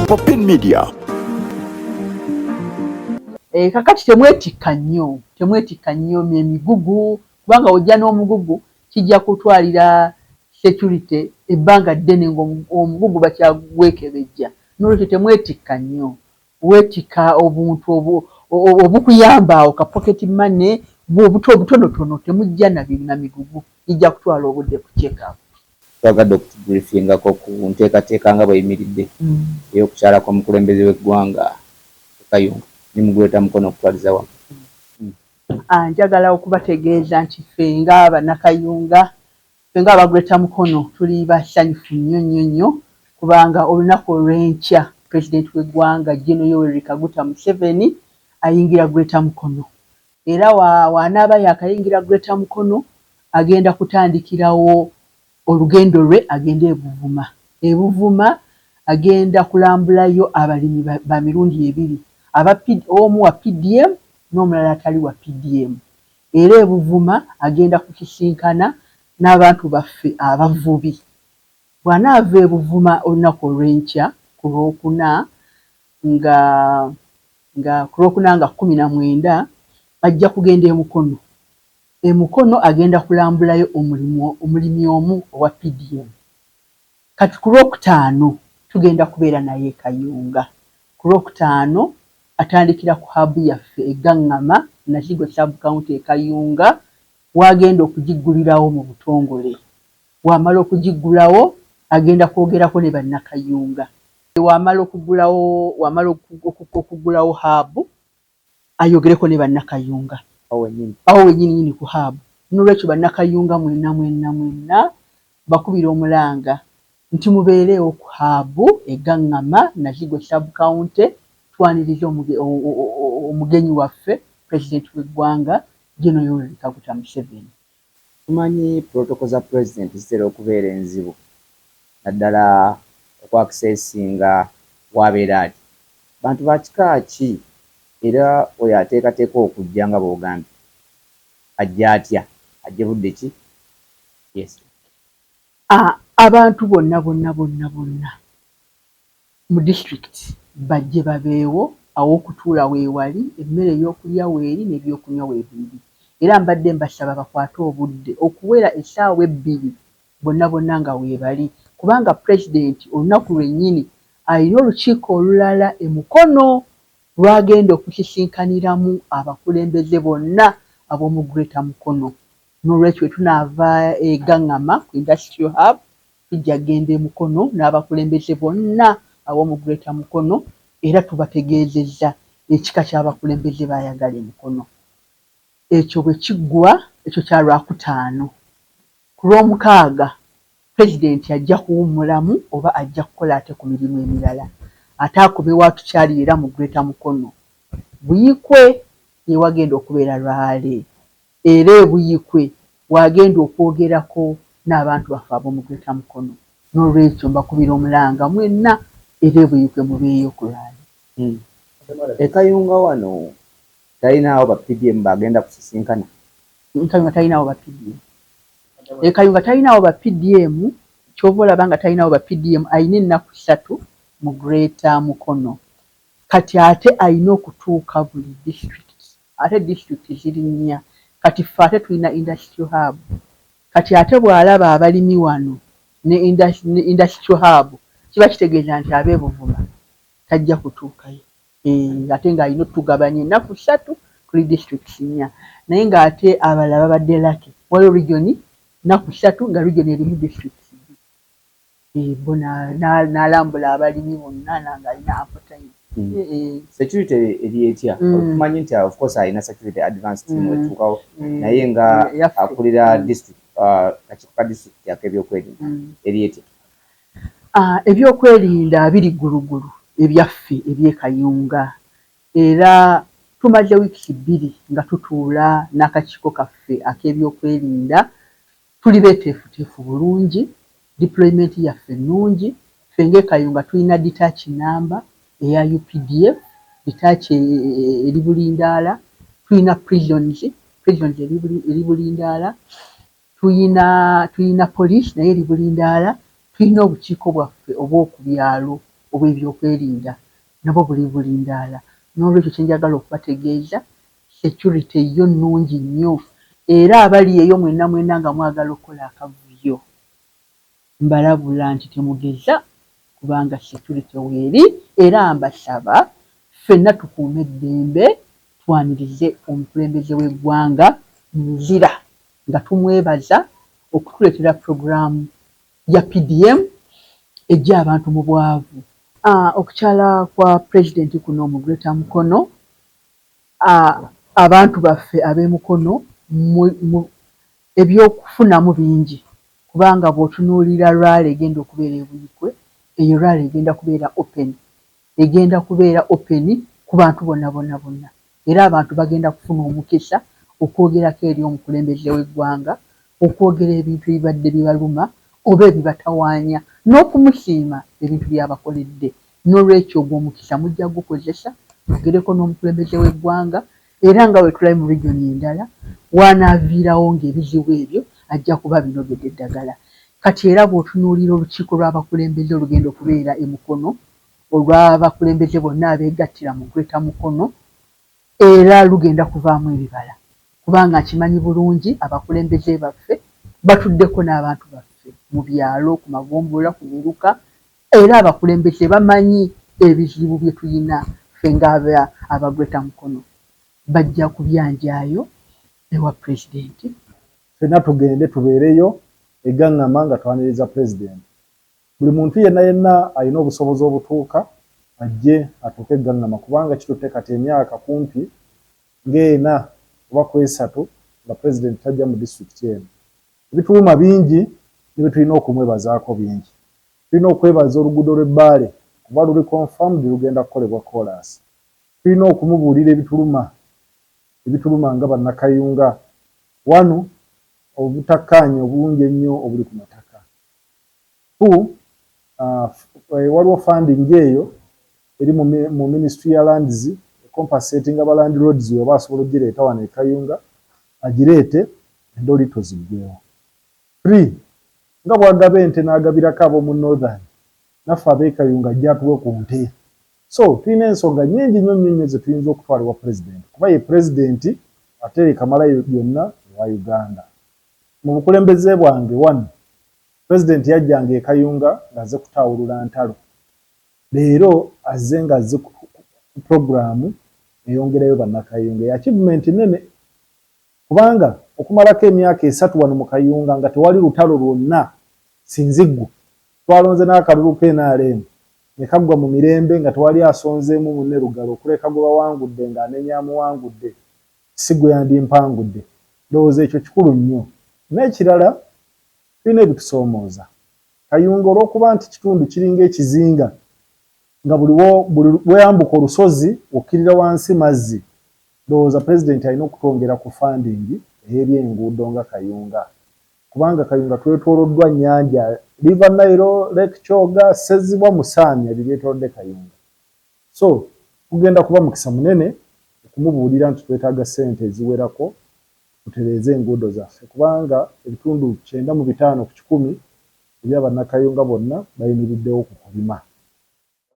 Popin Media. Kakati temwetikka nnyo emigugu kubanga ojja n'omugugu kijja kutwalira security ebbanga ddene ng'omugugu bakyagwekebejja. N'olwekyo temwetikka nnyo, weetikka obuntu obukuyamba awo ka pocket money obutonotono, temujja na migugu, ijja kutwala obudde ku check up. Twagadde okutubriefingako ku nteekateeka nga bweyimiridde ey'okukyalako omukulembeze w'eggwanga Kayunga ne mugweta mukono okutwaliza wamu. Njagala okubategeeza nti ffe ng'Abannakayunga, ffe ng'abagweta mukono tuli basanyufu nnyo kubanga olunaku olw'enkya Pulezidenti w'eggwanga Gen. Yoweri Kaguta Museveni ayingira gweta mukono. Era wanaaba yakayingira gweta mukono agenda kutandikirawo olugendo lwe agenda e Buvuma. E Buvuma agenda kulambulayo abalimi ba mirundi ebiri, omu wa PDM n'omulala atali wa PDM. Era e Buvuma agenda kukisinkana n'abantu baffe abavubi. Bw'anaava e Buvuma olunaku olw'enkya ku Lwokuna nga 19 ajja kugenda e Mukono. E Mukono agenda kulambulayo omulimi omu owa PDM. Kati ku Lwokutaano tugenda kubeera naye e Kayunga. Ku Lwokutaano atandikira ku hub yaffe e Gaŋŋama Nakigo sub-county e Kayunga, wagenda okugiggulirawo mu butongole. Wamala okugiggulawo agenda kwogerako ne Bannakayunga. Wamala okuggulawo hub ayogereko ne Bannakayunga. Awo wennyini ku hub. N'olwekyo Bannakayunga mwenna bakubira omulanga nti mubeerewo ku hub e Gaŋŋama Nakigo sub-county, twaniriza omugenyi waffe Pulezidenti w'eggwanga Gen. Yoweri Kaguta Museveni. Tumanyi protocol za Pulezidenti zitera okubeera enzibu, naddala okwakisesinga wabeera ati bantu ba kika ki era oyo ateekateeka okujja nga bw'ogambye ajja atya, ajja budde ki? Yes. Abantu bonna mu district bajje babeewo, aw'okutuula weewali, emmere ey'okulya weeri n'ebyokunywa weebiri. Era mbadde mbasaba bakwate obudde okuwera essaawa 2 bonna nga weebali, kubanga Pulezidenti olunaku lwennyini alina olukiiko olulala e Mukono lwagenda okukisinkaniramu abakulembeze bonna ab'omu Greater Mukono. N'olwekyo tunaava e Gaŋŋama ku Industrial Hub tujja genda e Mukono n'abakulembeze bonna ab'omu Greater Mukono, era tubategeezezza ekika ky'abakulembeze baayagala e Mukono. Ekyo bwe kiggwa, ekyo kya Lwakutaano. Ku Lwomukaaga Pulezidenti ajja kuwummulamu oba ajja kukola ate ku mirimu emirala. Ate akube watukyali era mu Greater Mukono. Buyikwe ye wagenda okubeera Lwale. Era e Buyikwe wagenda okwogerako n'abantu baffe ab'omu Greater Mukono. N'olwekyo mbakubira omulanga mwenna era e Buyikwe mubeeyo ku Lwale. E Kayunga wano talinaawo ba PDM bagenda kusisinkana? Kayunga talinaawo ba PDM. E Kayunga talinaawo ba PDM, kyova olaba nga talinaawo ba PDM, ayina ennaku 3 mu Greater Mukono. Kati ate ayina okutuuka buli district. Ate district ziri 4. Kati ffe ate tulina Industrial Hub. Kati ate bw'alaba abalimi wano ne Industrial Hub, kiba kitegeeza nti ab'e Buvuma tajja kutuukayo. Ate ng'alina otugabanya ennaku 3 kuli districts 4. Naye ng'ate abalala babadde laki. Waliwo regioni nnaku 3 nga regioni erimu districts 2. Bo n'alambula abalimi bonna ng'alina ample time. Security eri etya? Tumanyi nti of course alina security advance team etuukawo, naye nga akulira district kakiiko ka district yako ebyokwerinda eri etya? Ebyokwerinda biri ggulugulu ebyaffe eby'e Kayunga. Era tumaze wiiki 2 nga tutuula n'akakiiko kaffe ak'ebyokwerinda. Tuli beeteefuteefu bulungi, deployment yaffe nnungi. Ffe ng'e Kayunga tulina detach number eya UPDF, detach eri Bulindaala. Tulina prisons eri Bulindaala. Tulina police naye eri Bulindaala. tulina obukiiko bwaffe obw'oku byalo obw'ebyokwerinda nabo buli bulindaala. N'olwekyo kye njagala okubategeeza security yo nnungi nnyo, era abali eyo mwenna nga mwagala okukola akavuyo mbalabula nti temugeza kubanga security weeri, era mbasaba ffenna tukuume eddembe, twanirize omukulembeze w'eggwanga nzira nga tumwebaza okutuleetera puroguraamu ya PDM ejja abantu mu bwavu. Okukyala kwa pulezidenti kuno mu Greater Mukono, abantu baffe ab'emukono ebyokufunamu bingi, kubanga bw'otunuulira rwala egenda okubeera e Buikwe, eyo rwala egenda kubeera open ku bantu bonna, era abantu bagenda kufuna omukisa okwogerako eri omukulembeze w'eggwanga, okwogera ebintu ebibadde bibaluma oba ebibatawaanya, n'okumusiima ebintu by'abakoledde. N'olwekyo ogwo omukisa mujja gukozesa ogereko n'omukulembeze w'eggwanga, era nga bwe tulabe mu regioni endala wanaaviirawo ng'ebizibu ebyo ajja kuba binogedde eddagala. Kati era bw'otunuulira olukiiko lw'abakulembeze olugenda okubeera e Mukono, olw'abakulembeze bonna abeegattira mu Greater Mukono, era lugenda kuvaamu ebibala, kubanga nkimanyi bulungi abakulembeze baffe batuddeko n'abantu baffe mu byalo, ku magombolola, ku miruka, era abakulembeze bamanyi ebizibu bye tulina ffe aba Greater Mukono. Bajja kubyanjaayo ewa pulezidenti. Ffenna tugende tubeereyo egaŋŋama nga twaniriza pulezidenti. Buli muntu yenna alina obusobozi obutuuka ajje atuuke egaŋŋama, kubanga kitutte kati emyaka kumpi ng'ena oba ku 3 nga pulezidenti tajja mu disitulikiti eno. Ebituuma bingi ne tulina okumwebazaako bingi. Tulina okwebaza oluguudo lw'Ebbaale kuba luli confirmed lugenda kukolebwa koolaasi. Tulina okumubuulira ebituluma nga bannakayunga wano, obutakkaanya obulungi ennyo obuli ku mataka. Waliwo funding eyo eri mu Ministry ya Lands compensating aba landlords oba asobola ogireeta wano e Kayunga agireete endolito ziggwewo. 3 nga bw'agaba ente n'agabirako ab'omu Northern, naffe ab'e Kayunga ajja atuwe ku nte. So tulina ensonga nnyingi nnyo ze tuyinza okutwala ewa pulezidenti, kuba ye pulezidenti ate kamalayo byonna ewa Uganda. Mu bukulembeze bwange wano pulezidenti yajjanga e Kayunga ng'azze kutaawulula ntalo. Leero azze ng'azze ku puroguraamu eyongerayo bannakayunga. Achievement nene, kubanga okumalako emyaka 3 wano mu Kayunga nga tewali lutalo lwonna sinziggu. Twalonze n'akalulu k'NRM ne kaggwa mu mirembe nga tewali asonzeemu munne lugalo, okuleka gwe bawangudde ng'anenyamuwangudde, si gwe yandimpangudde. Ndowooza ekyo kikulu nnyo. N'ekirala tulina ebitusoomooza. Kayunga olw'okuba nti kitundu kiringa ekizinga nga buli weyambuka olusozi okkirira wansi mazzi, ndowooza pulezidenti alina okutwongera ku funding ey'ebyenguudo nga Kayunga, kubanga Kayunga twetooloddwa nnyanja, River Nile, Lake Kyoga, Sezibwa, Musaamya byetoolodde Kayunga. So kugenda kuba mukisa munene okumubuulira nti twetaaga ssente eziwerako tutereeze enguudo zaffe, kubanga ebitundu 9 mu 5 ku 10 eby'abannakayunga bonna bayimiriddewo ku kulima.